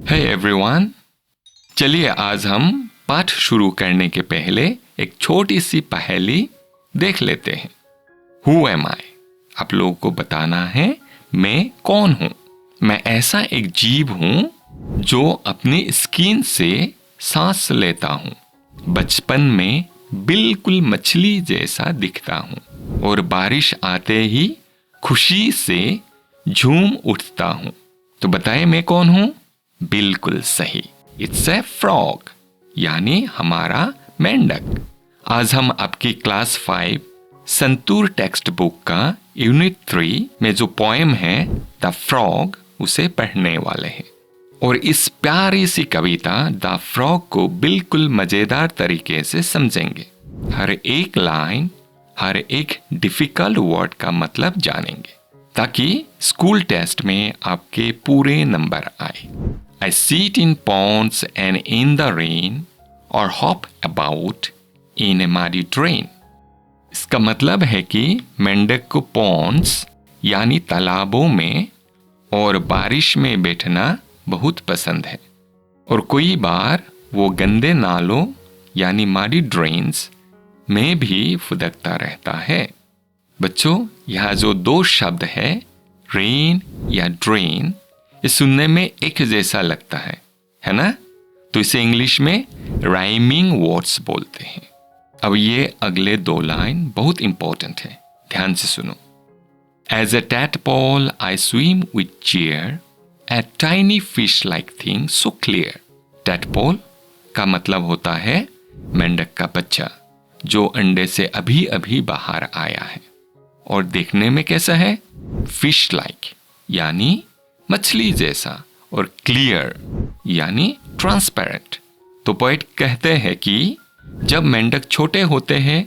Hey everyone, चलिए आज हम पाठ शुरू करने के पहले एक छोटी सी पहेली देख लेते हैं। हु एम आई? आप लोगों को बताना है मैं कौन हूं। मैं ऐसा एक जीव हूं जो अपनी स्किन से सांस लेता हूं। बचपन में बिल्कुल मछली जैसा दिखता हूं और बारिश आते ही खुशी से झूम उठता हूं। तो बताइए मैं कौन हूं? बिल्कुल सही, इट्स ए फ्रॉग, यानी हमारा मेंढक। आज हम आपकी क्लास 5 संतूर टेक्स्ट बुक का यूनिट 3 में जो पोएम है द फ्रॉग उसे पढ़ने वाले हैं। और इस प्यारी सी कविता द फ्रॉग को बिल्कुल मजेदार तरीके से समझेंगे। हर एक लाइन, हर एक डिफिकल्ट वर्ड का मतलब जानेंगे ताकि स्कूल टेस्ट में आपके पूरे नंबर आए। I sit in ponds and in the rain or hop about in a muddy drain. इसका मतलब है कि मेंढक को पॉन्ड्स यानी तालाबों में और बारिश में बैठना बहुत पसंद है और कोई बार वो गंदे नालों यानी मडी ड्रेन्स में भी फुदकता रहता है। बच्चों, यहाँ जो दो शब्द है रेन या ड्रेन, ये सुनने में एक जैसा लगता है ना? तो इसे इंग्लिश में राइमिंग वर्ड्स बोलते हैं। अब ये अगले दो लाइन बहुत इंपॉर्टेंट है, ध्यान से सुनो। As a tadpole I swim with cheer, a tiny fish like thing so clear. tadpole का मतलब होता है मेंढक का बच्चा जो अंडे से अभी अभी बाहर आया है और देखने में कैसा है? फिश लाइक यानी मछली जैसा, और क्लियर यानी ट्रांसपेरेंट। तो पोएट कहते हैं कि जब मेंढक छोटे होते हैं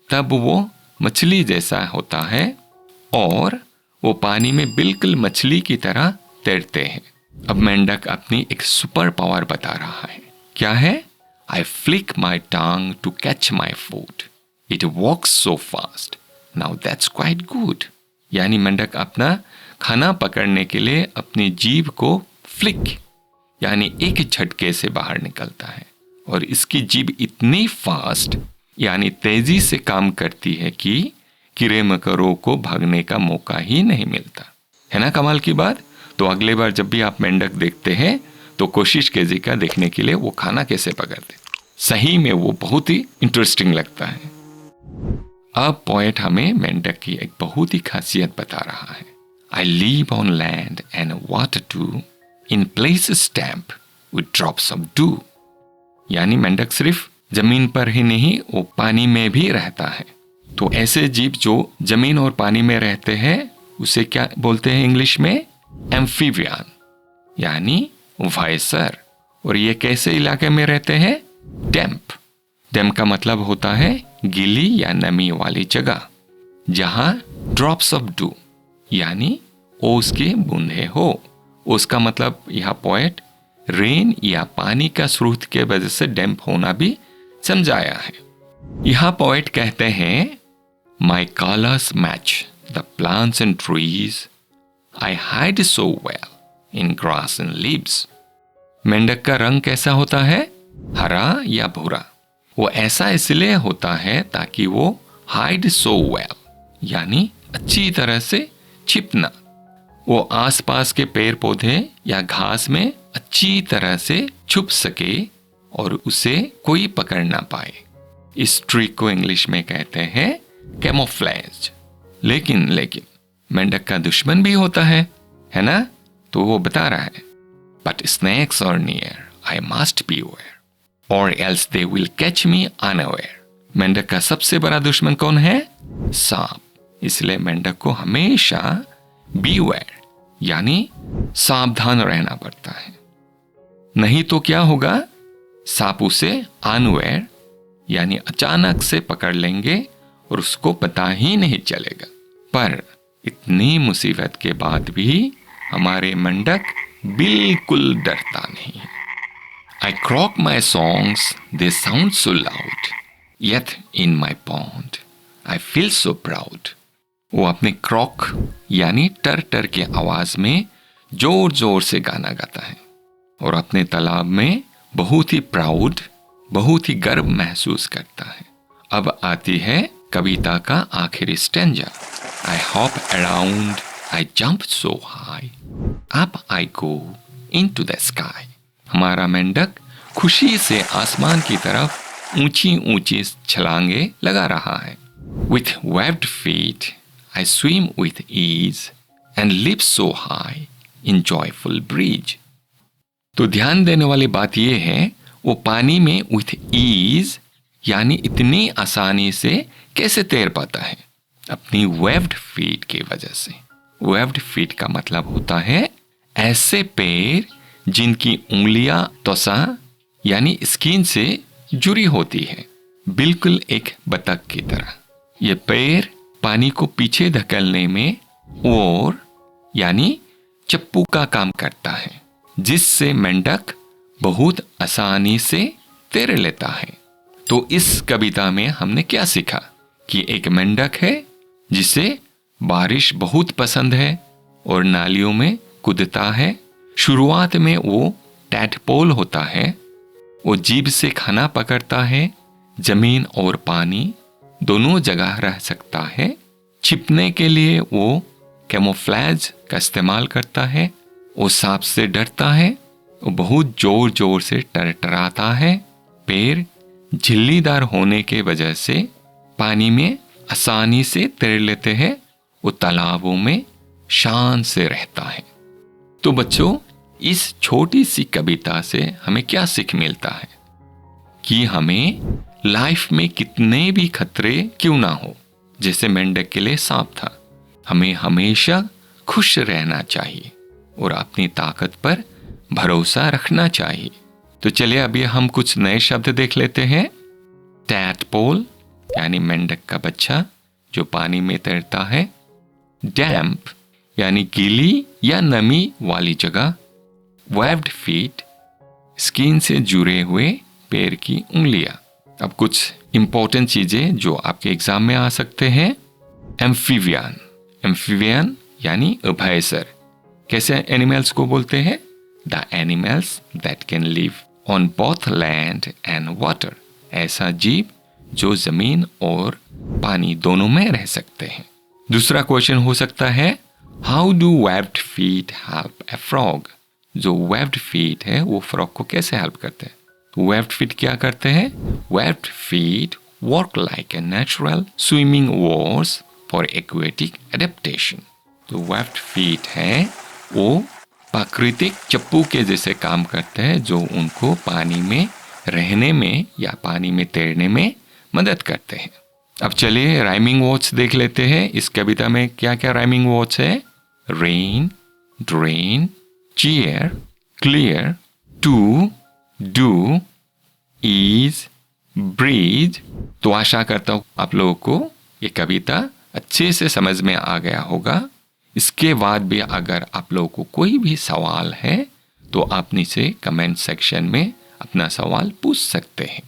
तब वो मछली जैसा होता है और वो पानी में बिल्कुल मछली की तरह तैरते हैं। अब मेंढक अपनी एक सुपर पावर बता रहा है। क्या है? I flick my tongue to catch my food, it walks so fast, now that's quite good. यानी मेंढक अपना खाना पकड़ने के लिए अपनी जीभ को फ्लिक यानी एक झटके से बाहर निकलता है और इसकी जीभ इतनी फास्ट यानी तेजी से काम करती है कि कीड़े मकोड़ों को भागने का मौका ही नहीं मिलता। है ना कमाल की बात? तो अगले बार जब भी आप मेंढक देखते हैं तो कोशिश कीजिएगा देखने के लिए वो खाना कैसे पकड़ते। सही में वो बहुत ही इंटरेस्टिंग लगता है। अब पोएट हमें मेंढक की एक बहुत ही खासियत बता रहा है। I live on land and water too, in places damp with drops of dew. यानी मेंढक सिर्फ जमीन पर ही नहीं, वो पानी में भी रहता है। तो ऐसे जीव जो जमीन और पानी में रहते हैं उसे क्या बोलते हैं इंग्लिश में? एम्फीबियन यानी उभयचर। और ये कैसे इलाके में रहते हैं? डैम्प। डैम्प का मतलब होता है गीली या नमी वाली जगह जहां ड्रॉप्स ऑफ डू यानी ओस के बूंदे हो। उसका मतलब यह पोएट रेन या पानी का स्रोत के वजह से डैम्प होना भी समझाया है। यह पोएट कहते हैं my colours match the plants and trees, I hide so well in grass and leaves. मेंढक का रंग कैसा होता है? हरा या भूरा। वो ऐसा इसलिए होता है ताकि वो हाइड सो वेल यानी अच्छी तरह से छिपना। वो आसपास के पेड़ पौधे या घास में अच्छी तरह से छुप सके और उसे कोई पकड़ ना पाए। इस ट्रिक को इंग्लिश में कहते हैं कैमोफ्लेज। लेकिन मेंढक का दुश्मन भी होता है ना? तो वो बता रहा है but snakes are near, I must be aware or else they will catch me unaware. मेंढक का सबसे बड़ा दुश्मन कौन है? सांप। इसलिए मेंढक को हमेशा बीवेयर यानी सावधान रहना पड़ता है, नहीं तो क्या होगा? सांप उसे अनअवेयर यानी अचानक से पकड़ लेंगे और उसको पता ही नहीं चलेगा। पर इतनी मुसीबत के बाद भी हमारे मेंढक बिल्कुल डरता नहीं है। I croak my songs, they sound so loud, yet in my pond I feel so proud. वो अपने क्रॉक यानी टर टर के आवाज में जोर जोर से गाना गाता है और अपने तालाब में बहुत ही प्राउड, बहुत ही गर्व महसूस करता है। अब आती है कविता का आखिरी stanza. I hop around, I jump so high, up I go into the sky. हमारा मेंढक खुशी से आसमान की तरफ ऊंची ऊंची छलांगे लगा रहा है। With webbed feet, I swim with ease and leap so high in joyful breeze. तो ध्यान देने वाली बात यह है, वो पानी में with ease यानी इतनी आसानी से कैसे तैर पाता है? अपनी webbed feet की वजह से। webbed feet का मतलब होता है ऐसे पैर जिनकी उंगलियां त्वचा यानी स्किन से जुड़ी होती है, बिल्कुल एक बतख की तरह। ये पैर पानी को पीछे धकेलने में और यानी चप्पू का काम करता है, जिससे मेंढक बहुत आसानी से तैर लेता है। तो इस कविता में हमने क्या सीखा कि एक मेंढक है जिसे बारिश बहुत पसंद है और नालियों में कूदता है। शुरुआत में वो टैडपोल होता है, वो जीभ से खाना पकड़ता है, जमीन और पानी दोनों जगह रह सकता है। छिपने के लिए वो कैमोफ्लेज का इस्तेमाल करता है। वो सांप से डरता है, वो बहुत जोर जोर से टरटराता है। पैर झिल्लीदार होने के वजह से पानी में आसानी से तैर लेते हैं। वो तालाबों में शान से रहता है। तो बच्चों, इस छोटी सी कविता से हमें क्या सीख मिलता है कि हमें लाइफ में कितने भी खतरे क्यों ना हो, जैसे मेंढक के लिए सांप था, हमें हमेशा खुश रहना चाहिए और अपनी ताकत पर भरोसा रखना चाहिए। तो चलिए अभी हम कुछ नए शब्द देख लेते हैं। टैडपोल यानी मेंढक का बच्चा जो पानी में तैरता है। डैम्प यानी गीली या नमी वाली जगह। वेब्ड फीट स्किन से जुड़े हुए पैर की उंगलियां। अब कुछ इंपॉर्टेंट चीजें जो आपके एग्जाम में आ सकते हैं। एम्फीबियन, एम्फीबियन यानी उभयचर। कैसे एनिमल्स को बोलते हैं? The animals that can live on both land and water. ऐसा जीव जो जमीन और पानी दोनों में रह सकते हैं। दूसरा क्वेश्चन हो सकता है, how do webbed feet help A frog? जो वेब्ड फीट है वो फ्रॉग को कैसे हेल्प करते हैं? वेब्ड फीट क्या करते हैं? Webbed feet work like a natural swimming ores for aquatic adaptation. तो वेब्ड फीट है वो प्राकृतिक चप्पू के जैसे काम करते हैं जो उनको पानी में रहने में या पानी में तैरने में मदद करते हैं। अब चलिए राइमिंग वर्ड्स देख लेते हैं। इस कविता में क्या क्या राइमिंग वर्ड्स है? Rain, drain, cheer, clear, to, do, ease, breathe। तो आशा करता हूं आप लोगों को ये कविता अच्छे से समझ में आ गया होगा। इसके बाद भी अगर आप लोगों को कोई भी सवाल है तो आप नीचे कमेंट सेक्शन में अपना सवाल पूछ सकते हैं।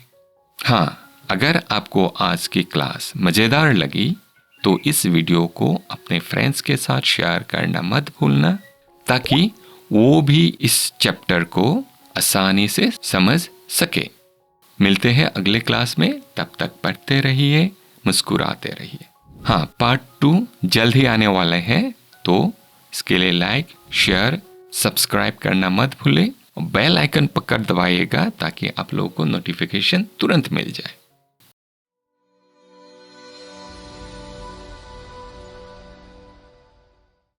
हाँ, अगर आपको आज की क्लास मज़ेदार लगी तो इस वीडियो को अपने फ्रेंड्स के साथ शेयर करना मत भूलना, ताकि वो भी इस चैप्टर को आसानी से समझ सके। मिलते हैं अगले क्लास में, तब तक पढ़ते रहिए, मुस्कुराते रहिए। हाँ, पार्ट 2 जल्द ही आने वाले हैं, तो इसके लिए लाइक, शेयर, सब्सक्राइब करना मत भूलें। बेल आइकन पकड़ दबाइएगा ताकि आप लोगों को नोटिफिकेशन तुरंत मिल जाए।